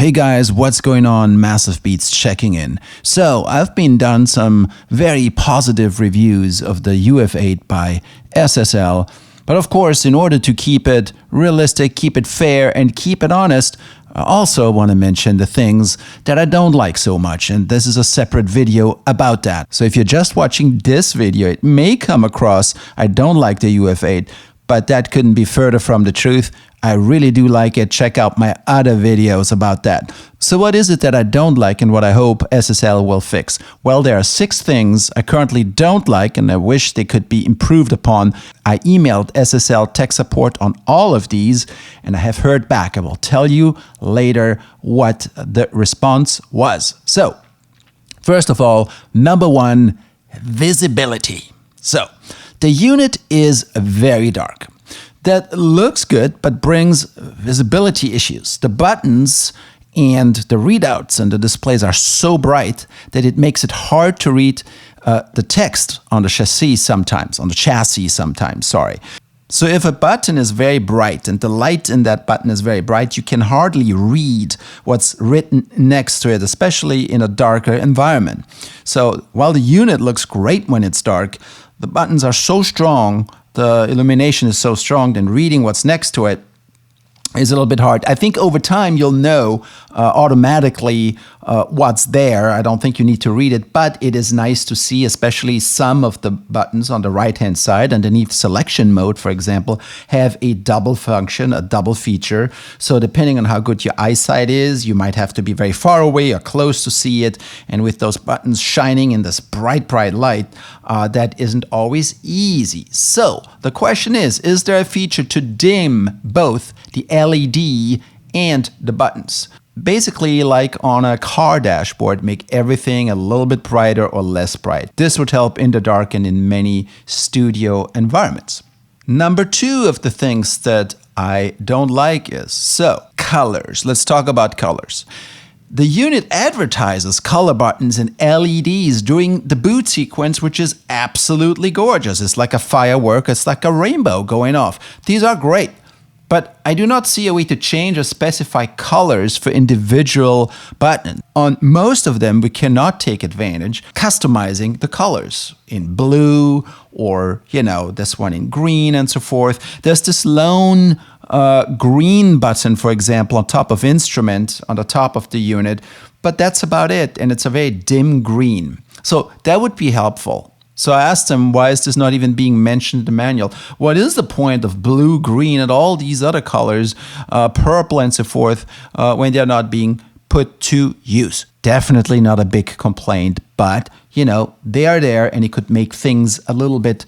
Hey guys, what's going on? Massivebeatzz checking in. So I've been done some very positive reviews of the UF8 by SSL, but of course, in order to keep it realistic, keep it fair, and keep it honest, I also want to mention the things that I don't like so much, and this is a separate video about that. So if you're just watching this video, it may come across I don't like the UF8, but that couldn't be further from the truth. I really do like it. Check out my other videos about that. So what is it that I don't like and what I hope SSL will fix? Well, there are 6 things I currently don't like and I wish they could be improved upon. I emailed SSL tech support on all of these and I have heard back. I will tell you later what the response was. So, first of all, number 1, visibility. So, the unit is very dark. That looks good, but brings visibility issues. The buttons and the readouts and the displays are so bright that it makes it hard to read the text on the chassis sometimes, sorry. So if a button is very bright and the light in that button is very bright, you can hardly read what's written next to it, especially in a darker environment. So while the unit looks great when it's dark, the buttons are so strong, the illumination is so strong, then reading what's next to it is a little bit hard. I think over time you'll know automatically what's there. I don't think you need to read it, but it is nice to see, especially some of the buttons on the right-hand side underneath selection mode, for example, have a double function, a double feature. So depending on how good your eyesight is, you might have to be very far away or close to see it. And with those buttons shining in this bright, bright light, that isn't always easy. So the question is there a feature to dim both the LED and the buttons? Basically, like on a car dashboard, make everything a little bit brighter or less bright. This would help in the dark and in many studio environments. Number 2 of the things that I don't like is, colors. Let's talk about colors. The unit advertises color buttons and LEDs during the boot sequence, which is absolutely gorgeous. It's like a firework, it's like a rainbow going off. These are great. But I do not see a way to change or specify colors for individual buttons. On most of them, we cannot take advantage customizing the colors in blue or, this one in green and so forth. There's this lone green button, for example, on top of instrument, on the top of the unit, but that's about it. And it's a very dim green. So that would be helpful. So I asked him, why is this not even being mentioned in the manual? What is the point of blue, green, and all these other colors, purple and so forth, when they're not being put to use? Definitely not a big complaint, but, they are there and it could make things a little bit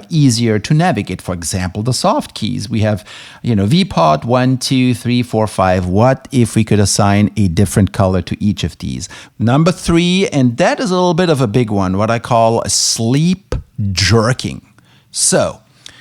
easier to navigate. For example, the soft keys. We have, VPOT 1, 2, 3, 4, 5. What if we could assign a different color to each of these? Number 3, and that is a little bit of a big one, what I call sleep jerking. So,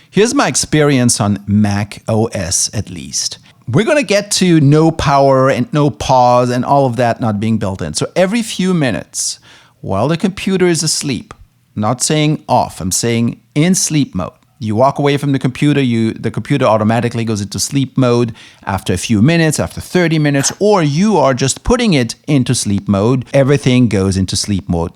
here's my experience on Mac OS at least. We're going to get to no power and no pause and all of that not being built in. So every few minutes, while the computer is asleep, not saying off, I'm saying in sleep mode. You walk away from the computer, the computer automatically goes into sleep mode after a few minutes, after 30 minutes, or you are just putting it into sleep mode. Everything goes into sleep mode.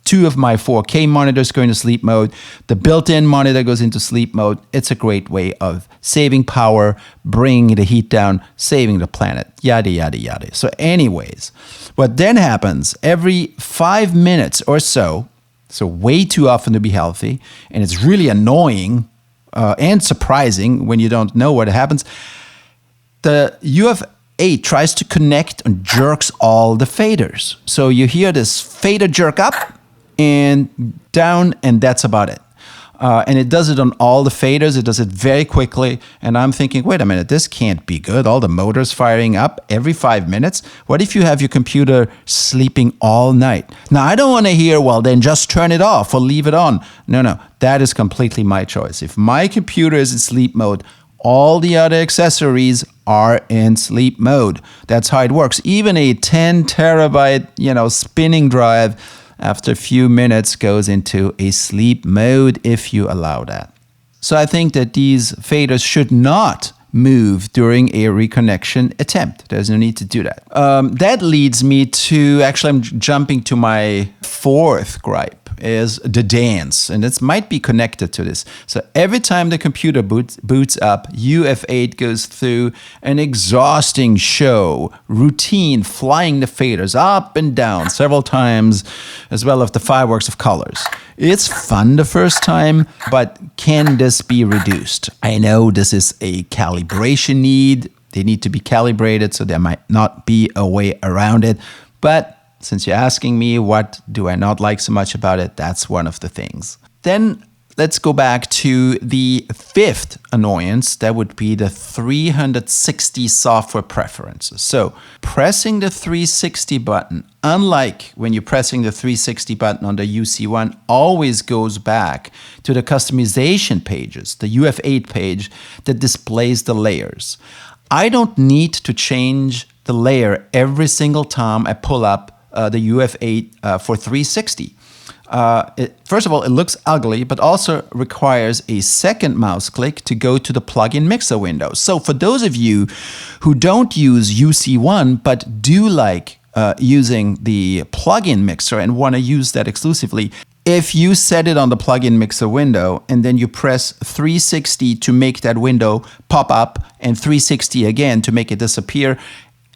2 of my 4K monitors go into sleep mode. The built-in monitor goes into sleep mode. It's a great way of saving power, bringing the heat down, saving the planet, yada, yada, yada. So anyways, what then happens every 5 minutes or so way too often to be healthy, and it's really annoying and surprising when you don't know what happens. The UF8 tries to connect and jerks all the faders. So you hear this fader jerk up and down, and that's about it. And it does it on all the faders. It does it very quickly. And I'm thinking, wait a minute, this can't be good. All the motors firing up every 5 minutes. What if you have your computer sleeping all night? Now, I don't want to hear, well, then just turn it off or leave it on. No, that is completely my choice. If my computer is in sleep mode, all the other accessories are in sleep mode. That's how it works. Even a 10 terabyte, spinning drive, after a few minutes goes into a sleep mode if you allow that. So I think that these faders should not move during a reconnection attempt. There's no need to do that. That leads me to, actually I'm jumping to my fourth gripe, is the dance, and this might be connected to this. So every time the computer boots up, UF8 goes through an exhausting show, routine, flying the faders up and down several times, as well as the fireworks of colors. It's fun the first time, but can this be reduced? I know this is a calibration need. They need to be calibrated, so there might not be a way around it, but since you're asking me what do I not like so much about it, that's one of the things. Then let's go back to the fifth annoyance. That would be the 360 software preferences. So pressing the 360 button, unlike when you're pressing the 360 button on the UC1, always goes back to the customization pages, the UF8 page that displays the layers. I don't need to change the layer every single time I pull up the UF8 for 360. First of all, it looks ugly, but also requires a second mouse click to go to the plugin mixer window. So for those of you who don't use UC1, but do like using the plugin mixer and want to use that exclusively, if you set it on the plugin mixer window and then you press 360 to make that window pop up and 360 again to make it disappear,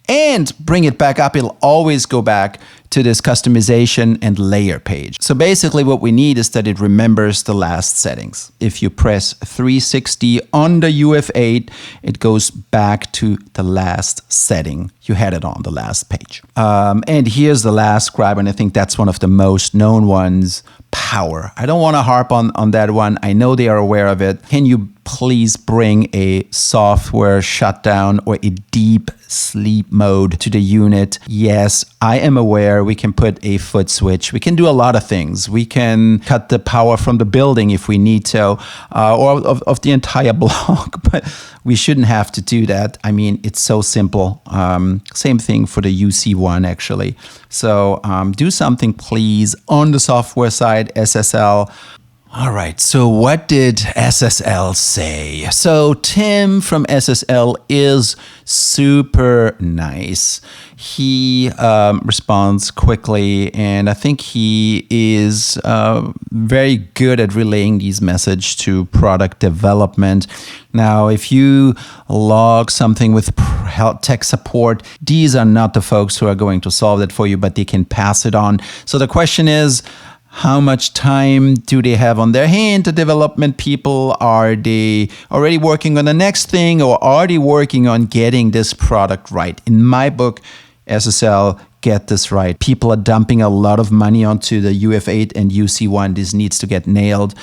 and bring it back up, it'll always go back to this customization and layer page. So basically what we need is that it remembers the last settings. If you press 360 on the UF8, it goes back to the last setting you had it on the last page. And here's the last gripe, and I think that's one of the most known ones, power. I don't want to harp on that one. I know they are aware of it. Can you please bring a software shutdown or a deep sleep mode to the unit? Yes, I am aware we can put a foot switch. We can do a lot of things. We can cut the power from the building if we need to, or of the entire block, but we shouldn't have to do that. I mean, it's so simple. Same thing for the UC1 actually. So do something please on the software side, SSL. All right, so what did SSL say? So Tim from SSL is super nice. He responds quickly, and I think he is very good at relaying these messages to product development. Now, if you log something with tech support, these are not the folks who are going to solve that for you, but they can pass it on. So the question is, how much time do they have on their hand, the development people? Are they already working on the next thing, or are they working on getting this product right? In my book, SSL, get this right. People are dumping a lot of money onto the UF8 and UC1. This needs to get nailed.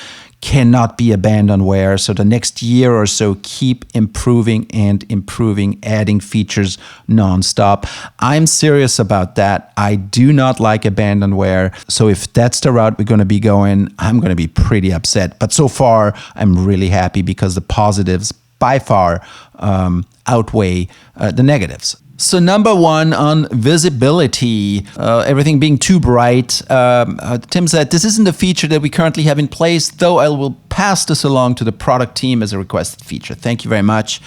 Cannot be abandonware. So the next year or so, keep improving and improving, adding features nonstop. I'm serious about that. I do not like abandonware. So if that's the route we're going to be going, I'm going to be pretty upset. But so far, I'm really happy because the positives by far outweigh the negatives. So number one on visibility, everything being too bright. Tim said, this isn't a feature that we currently have in place, though I will pass this along to the product team as a requested feature. Thank you very much.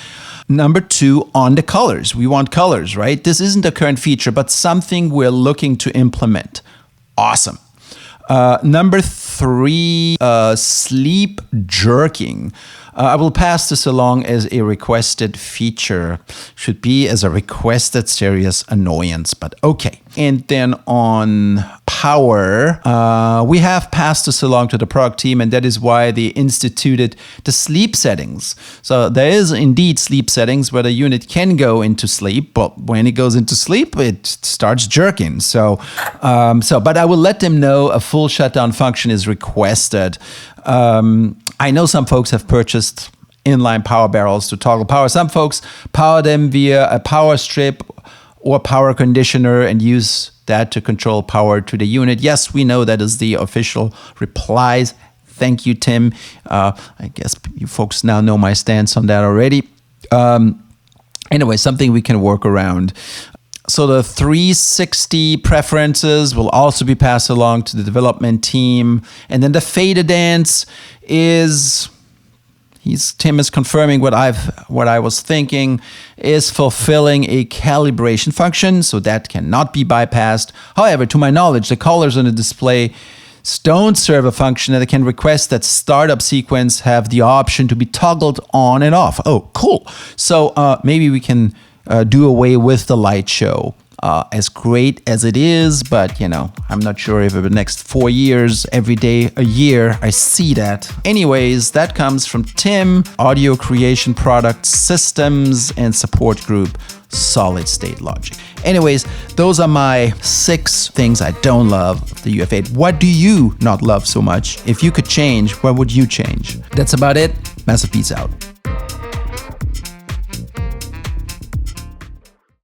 Number two, on the colors. We want colors, right? This isn't a current feature, but something we're looking to implement. Awesome. Number three, sleep jerking. I will pass this along as a requested feature. Should be as a requested serious annoyance, but okay. And then on power, we have passed this along to the product team, and that is why they instituted the sleep settings. So there is indeed sleep settings where the unit can go into sleep, but when it goes into sleep, it starts jerking. But I will let them know a full shutdown function is requested. I know some folks have purchased inline power barrels to toggle power. Some folks power them via a power strip or power conditioner and use that to control power to the unit. Yes, we know that is the official replies. Thank you, Tim. I guess you folks now know my stance on that already. Anyway, something we can work around. So the 360 preferences will also be passed along to the development team. And then the fader dance is, Tim is confirming what I was thinking, is fulfilling a calibration function, so that cannot be bypassed. However, to my knowledge, the colors on the display don't serve a function, and it can request that startup sequence have the option to be toggled on and off. Oh, cool. So maybe we can do away with the light show. As great as it is, but I'm not sure if over the next 4 years, every day, a year, I see that. Anyways, that comes from Tim, Audio Creation Product Systems and Support Group, Solid State Logic. Anyways, those are my 6 things I don't love of the UF8. What do you not love so much? If you could change, what would you change? That's about it. Massivebeatzz out.